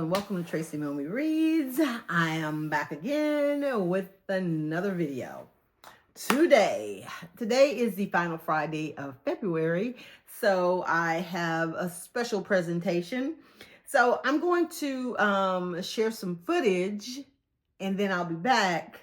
and welcome to Tracy Milne Reads. I am back again with another video. Today is the final Friday of February, so I have a special presentation. So I'm going to share some footage, and then I'll be back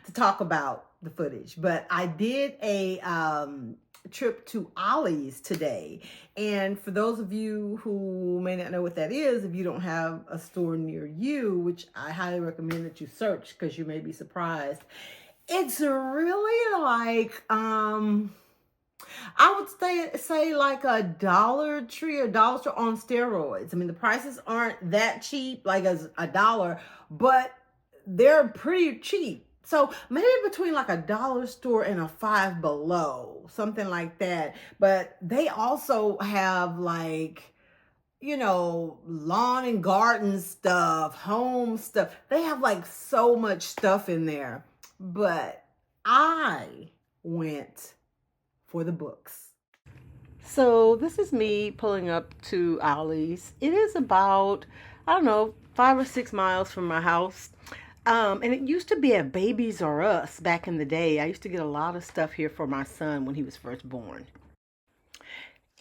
to talk about the footage. But I did a trip to Ollie's today. And for those of you who may not know what that is, if you don't have a store near you, which I highly recommend that you search because you may be surprised, it's really like, I would say like a Dollar Tree or Dollar Store on steroids. I mean, the prices aren't that cheap, like as a dollar, but they're pretty cheap. So maybe between like a dollar store and a Five Below, something like that. But they also have like, lawn and garden stuff, home stuff. They have like so much stuff in there. But I went for the books. So this is me pulling up to Ollie's. It is about, I don't know, 5 or 6 miles from my house. And it used to be at Babies R Us back in the day. I used to get a lot of stuff here for my son when he was first born.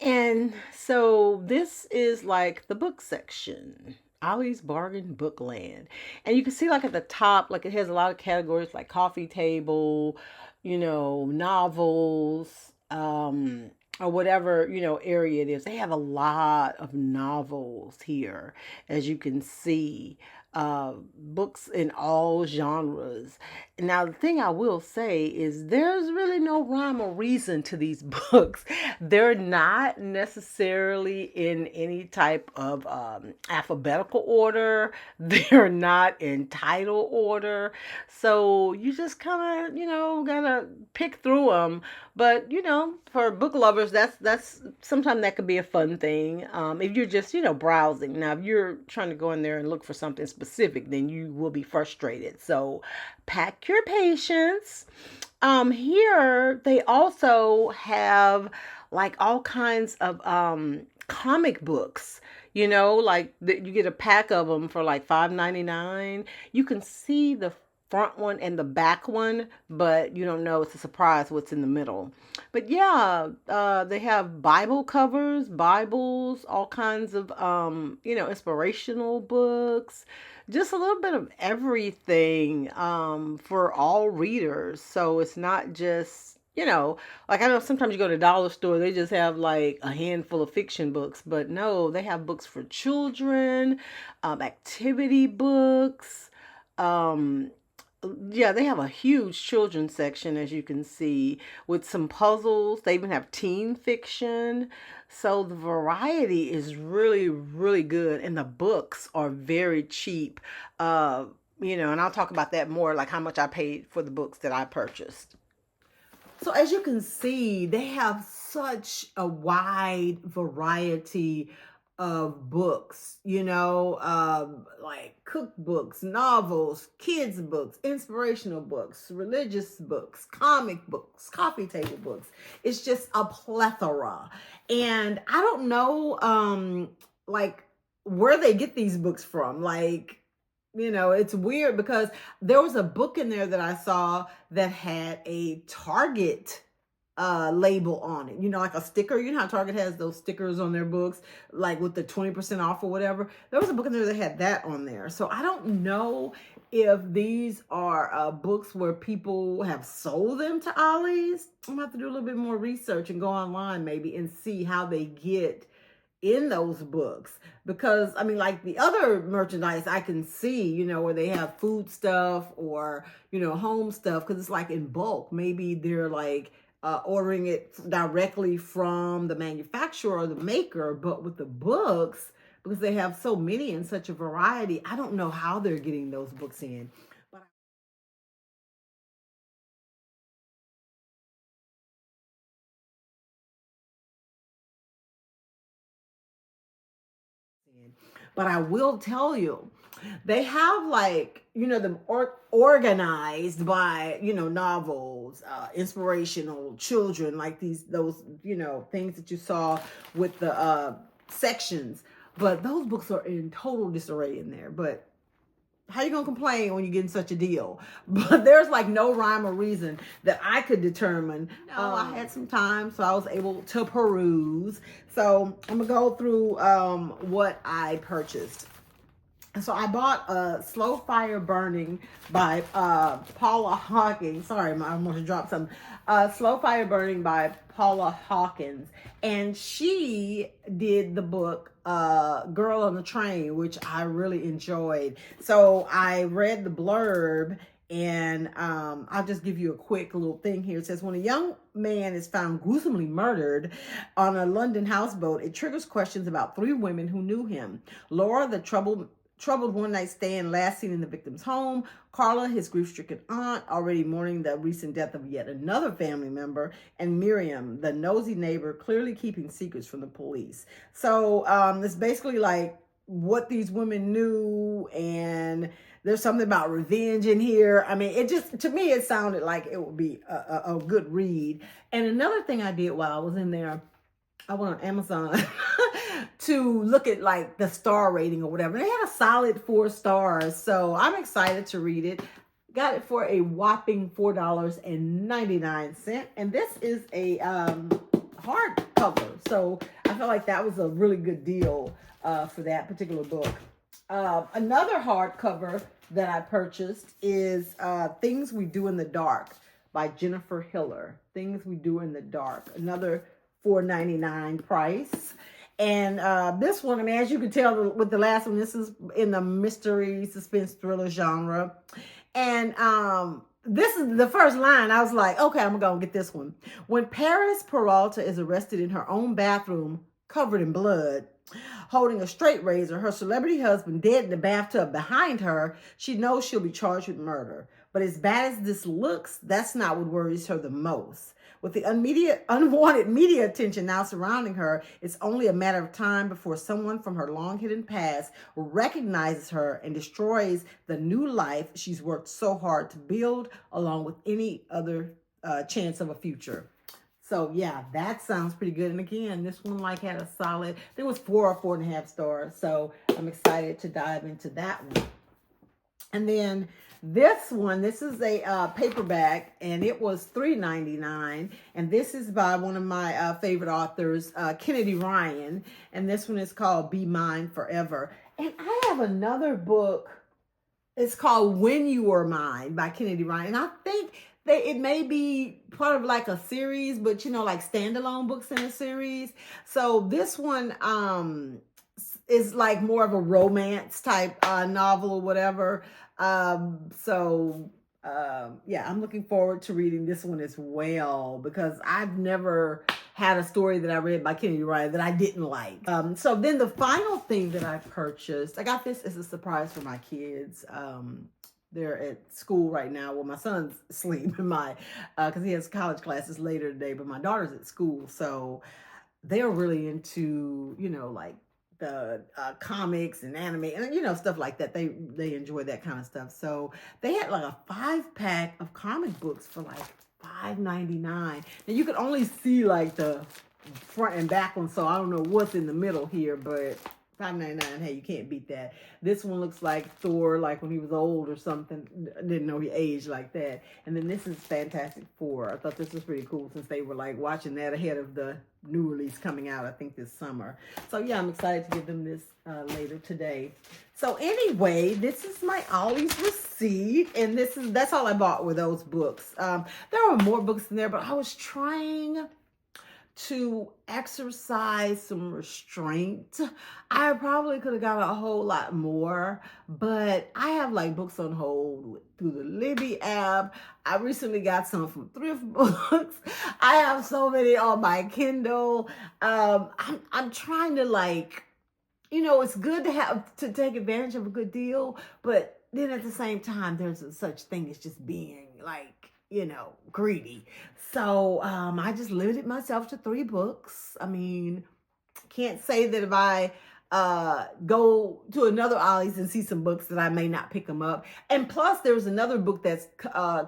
And so this is like the book section. Ollie's Bargain Book Land. And you can see like at the top, like it has a lot of categories like coffee table, novels, or whatever, area it is. They have a lot of novels here, as you can see. Books in all genres. Now, the thing I will say is there's really no rhyme or reason to these books. They're not necessarily in any type of alphabetical order. They're not in title order. So you just kind of, gotta pick through them. But, for book lovers, that's sometimes that could be a fun thing. If you're just, browsing. Now, if you're trying to go in there and look for something specific, then you will be frustrated. So pack your patience. Here they also have like all kinds of comic books. Like you get a pack of them for like $5.99. You can see the front one and the back one, but you don't know. It's a surprise what's in the middle. But yeah, they have Bible covers, Bibles, all kinds of inspirational books, just a little bit of everything for all readers. So it's not just like I know sometimes you go to the dollar store, they just have like a handful of fiction books, but no, they have books for children, activity books. Yeah, they have a huge children's section, as you can see, with some puzzles. They even have teen fiction. So the variety is really, really good. And the books are very cheap. And I'll talk about that more, like how much I paid for the books that I purchased. So as you can see, they have such a wide variety of books, like cookbooks, novels, kids books, inspirational books, religious books, comic books, coffee table books. It's just a plethora. And I don't know, like where they get these books from. Like, it's weird because there was a book in there that I saw that had a Target label on it, like a sticker. You know how Target has those stickers on their books, like with the 20% off or whatever. There was a book in there that had that on there. So I don't know if these are books where people have sold them to Ollie's. I'm gonna have to do a little bit more research and go online maybe and see how they get in those books. Because I mean, like the other merchandise I can see, where they have food stuff or, home stuff, because it's like in bulk. Maybe they're like ordering it directly from the manufacturer or the maker. But with the books, because they have so many and such a variety, I don't know how they're getting those books in. But I will tell you, they have like, them organized by, novels, inspirational, children, like those, things that you saw with the sections. But those books are in total disarray in there. But how you gonna complain when you're getting such a deal? But there's like no rhyme or reason that I could determine. No, I had some time, so I was able to peruse. So I'm gonna go through what I purchased. So I bought Slow Fire Burning by Paula Hawkins. Sorry, I almost dropped some. Slow Fire Burning by Paula Hawkins. And she did the book Girl on the Train, which I really enjoyed. So I read the blurb, and I'll just give you a quick little thing here. It says, when a young man is found gruesomely murdered on a London houseboat, it triggers questions about three women who knew him. Laura, the troubled one-night stand last seen in the victim's home. Carla, his grief-stricken aunt, already mourning the recent death of yet another family member. And Miriam, the nosy neighbor, clearly keeping secrets from the police. So it's basically like what these women knew, and there's something about revenge in here. I mean, it just, to me, it sounded like it would be a good read. And another thing I did while I was in there, I went on Amazon to look at like the star rating or whatever. They had a solid 4 stars. So I'm excited to read it. Got it for a whopping $4.99. And this is a hardcover. So I felt like that was a really good deal for that particular book. Another hardcover that I purchased is Things We Do in the Dark by Jennifer Hiller. Things We Do in the Dark. Another $4.99 price. And this one, I mean, as you can tell with the last one, this is in the mystery, suspense, thriller genre. And this is the first line. I was like, okay, I'm going to get this one. When Paris Peralta is arrested in her own bathroom, covered in blood, holding a straight razor, her celebrity husband dead in the bathtub behind her, she knows she'll be charged with murder. But as bad as this looks, that's not what worries her the most. With the unwanted media attention now surrounding her, it's only a matter of time before someone from her long-hidden past recognizes her and destroys the new life she's worked so hard to build, along with any other chance of a future. So yeah, that sounds pretty good. And again, this one like had a solid, I think it was 4 or 4.5 stars. So I'm excited to dive into that one. And then this one, this is a paperback, and it was $3.99. And this is by one of my favorite authors, Kennedy Ryan. And this one is called Be Mine Forever. And I have another book. It's called When You Were Mine by Kennedy Ryan. And I think that it may be part of like a series, but you know, like standalone books in a series. So this one is like more of a romance type novel or whatever. Yeah, I'm looking forward to reading this one as well, because I've never had a story that I read by Kennedy Ryan that I didn't like. So then the final thing that I purchased, I got this as a surprise for my kids. They're at school right now. Well, my son's asleep in because he has college classes later today, but my daughter's at school. So they're really into, you know, like the comics and anime and, you know, stuff like that. They enjoy that kind of stuff. So they had like a 5-pack of comic books for like $5.99. Now you could only see like the front and back one, so I don't know what's in the middle here, but $5.99, hey, you can't beat that. This one looks like Thor, like when he was old or something. Didn't know he aged like that. And then this is Fantastic Four. I thought this was pretty cool since they were like watching that ahead of the new release coming out, I think this summer. So yeah, I'm excited to give them this later today. So anyway, this is my Ollie's receipt, and that's all I bought with those books. There were more books in there, but I was trying to exercise some restraint. I probably could have got a whole lot more, but I have like books on hold through the Libby app. I recently got some from Thrift Books. I have so many on my Kindle. I'm trying to, like, you know, it's good to take advantage of a good deal, but then at the same time, there's a such thing as just being like, you know, greedy. So I just limited myself to 3 books. I mean, can't say that if I go to another Ollie's and see some books that I may not pick them up. And plus, there's another book that's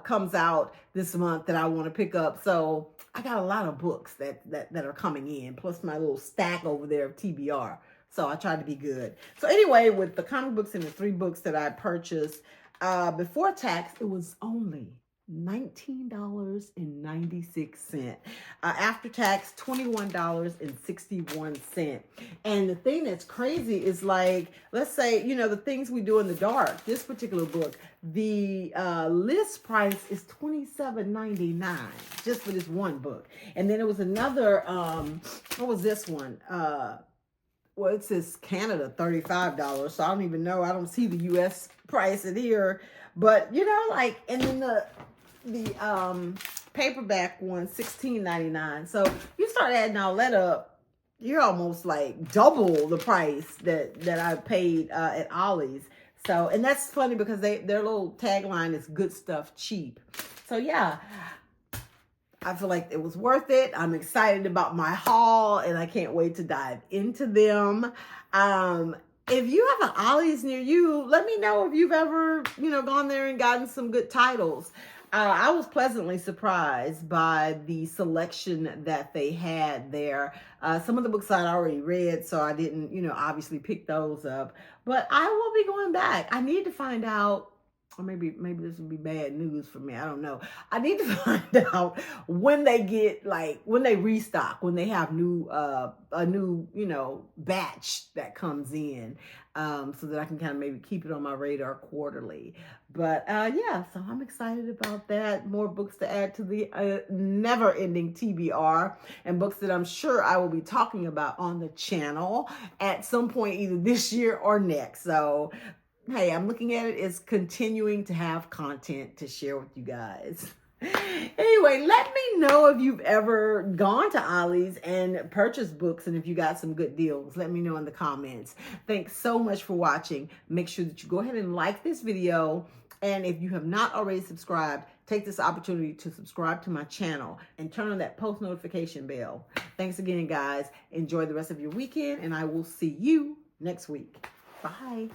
comes out this month that I want to pick up. So I got a lot of books that are coming in, plus my little stack over there of TBR So I tried to be good. So anyway, with the comic books and the 3 books that I purchased, before tax, it was only $19.96. After tax, $21.61. And the thing that's crazy is, like, let's say, the things we do in the dark, this particular book, the list price is $27.99 just for this one book. And then it was another, what was this one? Well, it says Canada, $35. So I don't even know. I don't see the U.S. price in here. But, like, and then the paperback one, $16.99. So you start adding all that up, you're almost like double the price that I paid at Ollie's. So, and that's funny because their little tagline is good stuff cheap. So yeah, I feel like it was worth it. I'm excited about my haul and I can't wait to dive into them. If you have an Ollie's near you, let me know if you've ever, gone there and gotten some good titles. I was pleasantly surprised by the selection that they had there. Some of the books I'd already read, so I didn't, obviously pick those up. But I will be going back. I need to find out, or maybe this would be bad news for me. I don't know. I need to find out when they get, when they restock, when they have a new, batch that comes in, so that I can kind of maybe keep it on my radar quarterly. But yeah, so I'm excited about that. More books to add to the never-ending TBR, and books that I'm sure I will be talking about on the channel at some point, either this year or next. So hey, I'm looking at it as continuing to have content to share with you guys. Anyway, let me know if you've ever gone to Ollie's and purchased books and if you got some good deals. Let me know in the comments. Thanks so much for watching. Make sure that you go ahead and like this video. And if you have not already subscribed, take this opportunity to subscribe to my channel and turn on that post notification bell. Thanks again, guys. Enjoy the rest of your weekend, and I will see you next week. Bye.